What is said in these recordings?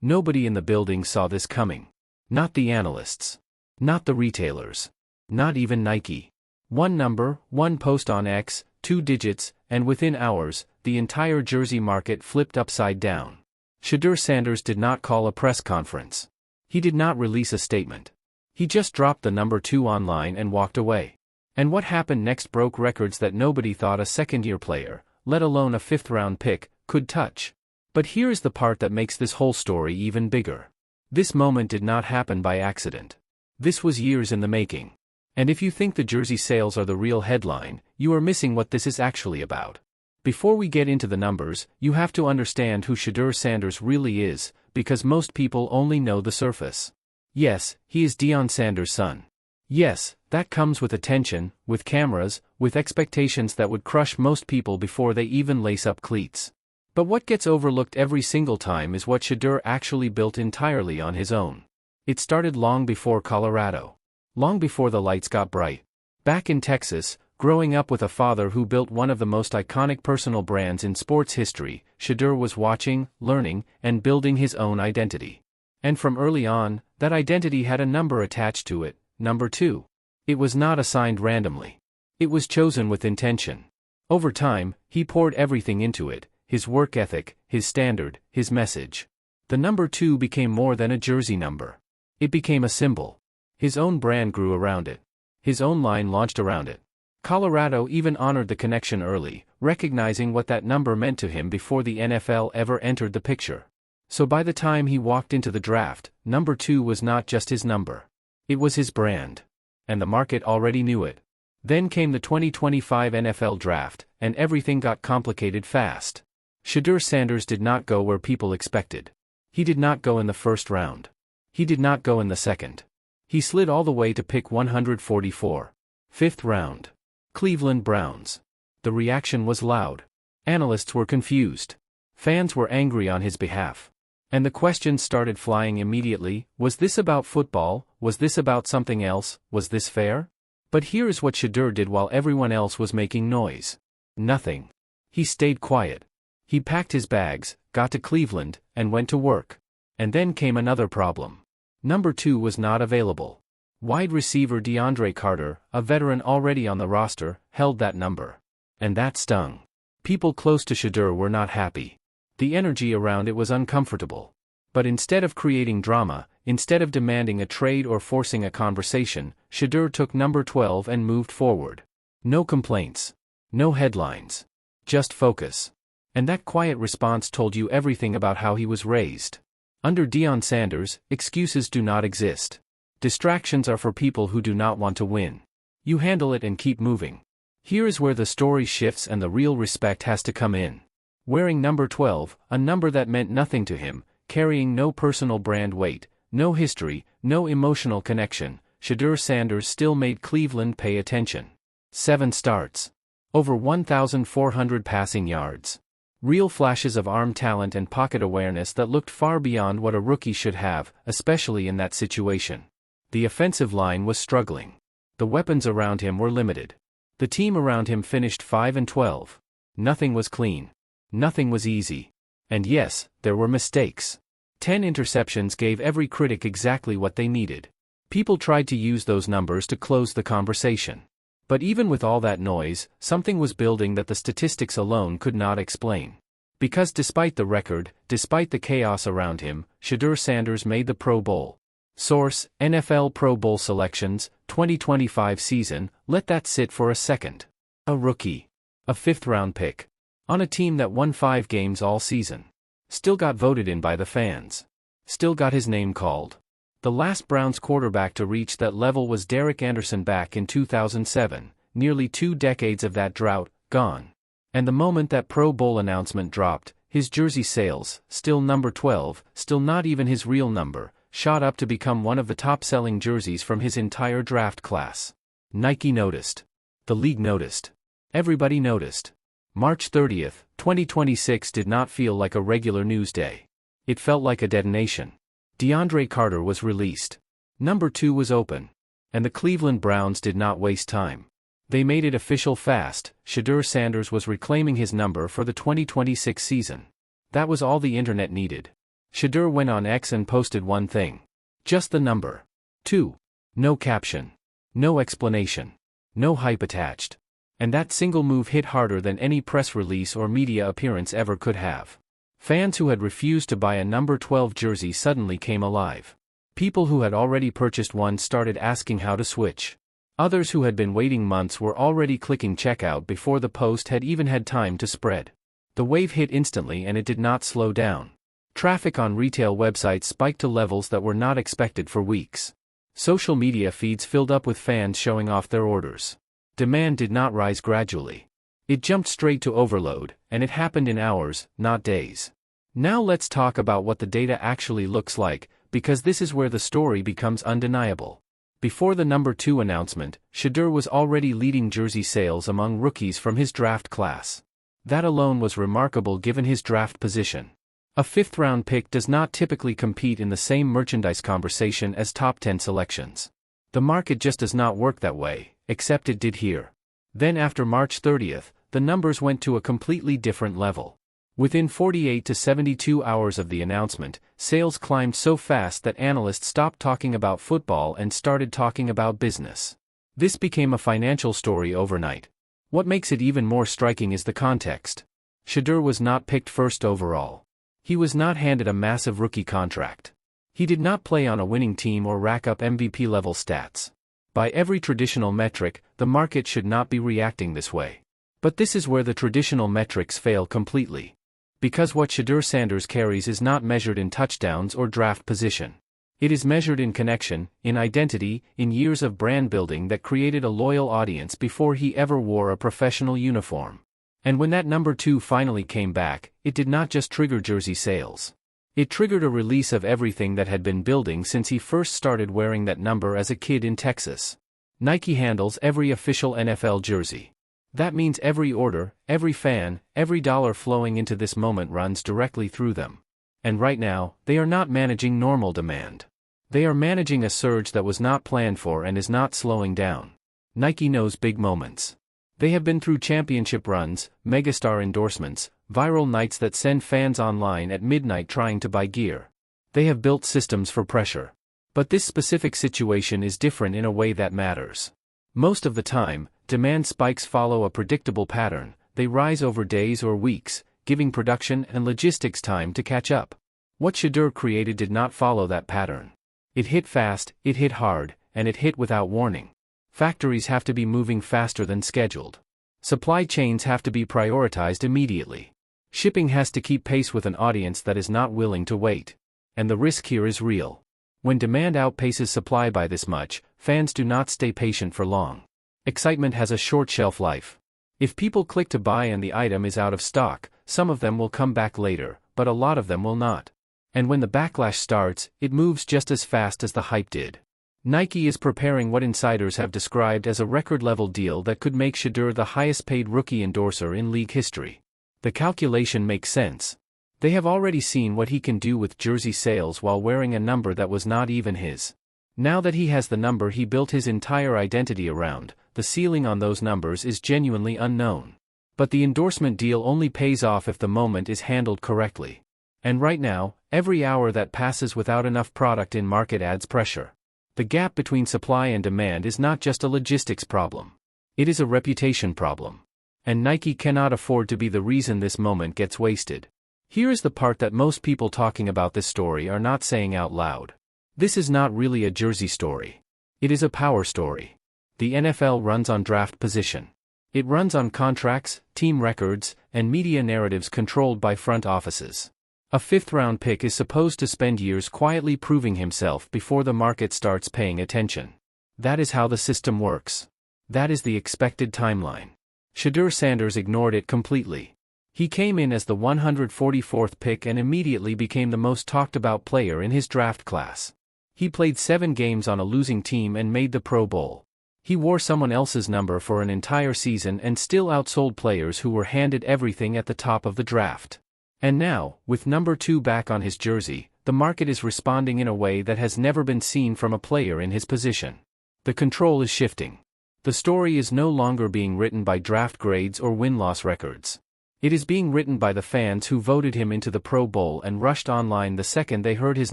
Nobody in the building saw this coming. Not the analysts. Not the retailers. Not even Nike. One number, one post on X, 2 digits, and within hours, the entire jersey market flipped upside down. Shedeur Sanders did not call a press conference. He did not release a statement. He just dropped the number 2 online and walked away. And what happened next broke records that nobody thought a second-year player, let alone a 5th-round pick, could touch. But here is the part that makes this whole story even bigger. This moment did not happen by accident. This was years in the making. And if you think the jersey sales are the real headline, you are missing what this is actually about. Before we get into the numbers, you have to understand who Shedeur Sanders really is, because most people only know the surface. Yes, he is Deion Sanders' son. Yes, that comes with attention, with cameras, with expectations that would crush most people before they even lace up cleats. But what gets overlooked every single time is what Shedeur actually built entirely on his own. It started long before Colorado. Long before the lights got bright. Back in Texas, growing up with a father who built one of the most iconic personal brands in sports history, Shedeur was watching, learning, and building his own identity. And from early on, that identity had a number attached to it, number 2. It was not assigned randomly. It was chosen with intention. Over time, he poured everything into it, his work ethic, his standard, his message. The number 2 became more than a jersey number. It became a symbol. His own brand grew around it. His own line launched around it. Colorado even honored the connection early, recognizing what that number meant to him before the NFL ever entered the picture. So by the time he walked into the draft, number 2 was not just his number. It was his brand. And the market already knew it. Then came the 2025 NFL draft, and everything got complicated fast. Shedeur Sanders did not go where people expected. He did not go in the first round. He did not go in the second. He slid all the way to pick 144. 5th round. Cleveland Browns. The reaction was loud. Analysts were confused. Fans were angry on his behalf. And the questions started flying immediately. Was this about football? Was this about something else? Was this fair? But here is what Shedeur did while everyone else was making noise. Nothing. He stayed quiet. He packed his bags, got to Cleveland, and went to work. And then came another problem. Number 2 was not available. Wide receiver DeAndre Carter, a veteran already on the roster, held that number. And that stung. People close to Shedeur were not happy. The energy around it was uncomfortable. But instead of creating drama, instead of demanding a trade or forcing a conversation, Shedeur took number 12 and moved forward. No complaints. No headlines. Just focus. And that quiet response told you everything about how he was raised. Under Deion Sanders, excuses do not exist. Distractions are for people who do not want to win. You handle it and keep moving. Here is where the story shifts and the real respect has to come in. Wearing number 12, a number that meant nothing to him, carrying no personal brand weight, no history, no emotional connection, Shedeur Sanders still made Cleveland pay attention. 7 starts. Over 1,400 passing yards. Real flashes of arm talent and pocket awareness that looked far beyond what a rookie should have, especially in that situation. The offensive line was struggling. The weapons around him were limited. The team around him finished 5-12. Nothing was clean. Nothing was easy. And yes, there were mistakes. 10 interceptions gave every critic exactly what they needed. People tried to use those numbers to close the conversation. But even with all that noise, something was building that the statistics alone could not explain. Because despite the record, despite the chaos around him, Shedeur Sanders made the Pro Bowl. Source: NFL Pro Bowl selections, 2025 season. Let that sit for a second. A rookie. A 5th-round pick. On a team that won 5 games all season. Still got voted in by the fans. Still got his name called. The last Browns quarterback to reach that level was Derek Anderson back in 2007, nearly 2 decades of that drought, gone. And the moment that Pro Bowl announcement dropped, his jersey sales, still number 12, still not even his real number, shot up to become one of the top-selling jerseys from his entire draft class. Nike noticed. The league noticed. Everybody noticed. March 30th, 2026 did not feel like a regular news day. It felt like a detonation. DeAndre Carter was released. Number 2 was open. And the Cleveland Browns did not waste time. They made it official fast. Shedeur Sanders was reclaiming his number for the 2026 season. That was all the internet needed. Shedeur went on X and posted one thing. Just the number. 2. No caption. No explanation. No hype attached. And that single move hit harder than any press release or media appearance ever could have. Fans who had refused to buy a number 12 jersey suddenly came alive. People who had already purchased one started asking how to switch. Others who had been waiting months were already clicking checkout before the post had even had time to spread. The wave hit instantly and it did not slow down. Traffic on retail websites spiked to levels that were not expected for weeks. Social media feeds filled up with fans showing off their orders. Demand did not rise gradually. It jumped straight to overload, and it happened in hours, not days. Now let's talk about what the data actually looks like, because this is where the story becomes undeniable. Before the number 2 announcement, Shedeur was already leading jersey sales among rookies from his draft class. That alone was remarkable given his draft position. A 5th-round pick does not typically compete in the same merchandise conversation as top 10 selections. The market just does not work that way, except it did here. Then after March 30th, the numbers went to a completely different level. Within 48 to 72 hours of the announcement, sales climbed so fast that analysts stopped talking about football and started talking about business. This became a financial story overnight. What makes it even more striking is the context. Shedeur was not picked first overall. He was not handed a massive rookie contract. He did not play on a winning team or rack up MVP-level stats. By every traditional metric, the market should not be reacting this way. But this is where the traditional metrics fail completely. Because what Shedeur Sanders carries is not measured in touchdowns or draft position. It is measured in connection, in identity, in years of brand building that created a loyal audience before he ever wore a professional uniform. And when that number 2 finally came back, it did not just trigger jersey sales. It triggered a release of everything that had been building since he first started wearing that number as a kid in Texas. Nike handles every official NFL jersey. That means every order, every fan, every dollar flowing into this moment runs directly through them. And right now, they are not managing normal demand. They are managing a surge that was not planned for and is not slowing down. Nike knows big moments. They have been through championship runs, megastar endorsements, viral nights that send fans online at midnight trying to buy gear. They have built systems for pressure. But this specific situation is different in a way that matters. Most of the time, demand spikes follow a predictable pattern. They rise over days or weeks, giving production and logistics time to catch up. What Shedeur created did not follow that pattern. It hit fast, it hit hard, and it hit without warning. Factories have to be moving faster than scheduled. Supply chains have to be prioritized immediately. Shipping has to keep pace with an audience that is not willing to wait. And the risk here is real. When demand outpaces supply by this much, fans do not stay patient for long. Excitement has a short shelf life. If people click to buy and the item is out of stock, some of them will come back later, but a lot of them will not. And when the backlash starts, it moves just as fast as the hype did. Nike is preparing what insiders have described as a record-level deal that could make Shedeur the highest-paid rookie endorser in league history. The calculation makes sense. They have already seen what he can do with jersey sales while wearing a number that was not even his. Now that he has the number he built his entire identity around, the ceiling on those numbers is genuinely unknown. But the endorsement deal only pays off if the moment is handled correctly. And right now, every hour that passes without enough product in market adds pressure. The gap between supply and demand is not just a logistics problem. It is a reputation problem. And Nike cannot afford to be the reason this moment gets wasted. Here is the part that most people talking about this story are not saying out loud. This is not really a jersey story. It is a power story. The NFL runs on draft position. It runs on contracts, team records, and media narratives controlled by front offices. A 5th-round pick is supposed to spend years quietly proving himself before the market starts paying attention. That is how the system works. That is the expected timeline. Shedeur Sanders ignored it completely. He came in as the 144th pick and immediately became the most talked-about player in his draft class. He played 7 games on a losing team and made the Pro Bowl. He wore someone else's number for an entire season and still outsold players who were handed everything at the top of the draft. And now, with number 2 back on his jersey, the market is responding in a way that has never been seen from a player in his position. The control is shifting. The story is no longer being written by draft grades or win-loss records. It is being written by the fans who voted him into the Pro Bowl and rushed online the second they heard his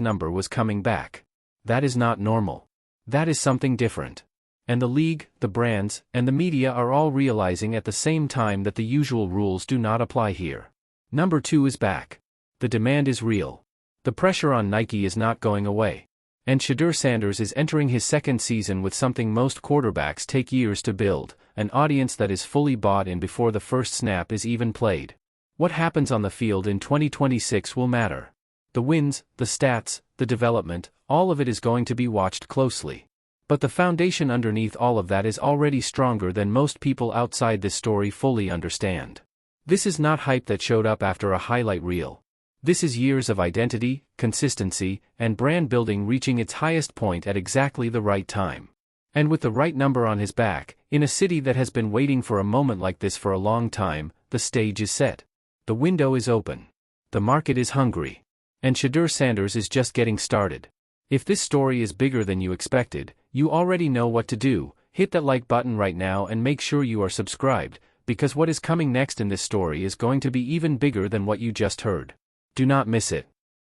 number was coming back. That is not normal. That is something different. And the league, the brands, and the media are all realizing at the same time that the usual rules do not apply here. Number 2 is back. The demand is real. The pressure on Nike is not going away. And Shedeur Sanders is entering his second season with something most quarterbacks take years to build, an audience that is fully bought in before the first snap is even played. What happens on the field in 2026 will matter. The wins, the stats, the development, all of it is going to be watched closely. But the foundation underneath all of that is already stronger than most people outside this story fully understand. This is not hype that showed up after a highlight reel. This is years of identity, consistency, and brand building reaching its highest point at exactly the right time. And with the right number on his back, in a city that has been waiting for a moment like this for a long time, the stage is set. The window is open. The market is hungry. And Shedeur Sanders is just getting started. If this story is bigger than you expected, you already know what to do. Hit that like button right now and make sure you are subscribed, because what is coming next in this story is going to be even bigger than what you just heard. Do not miss it.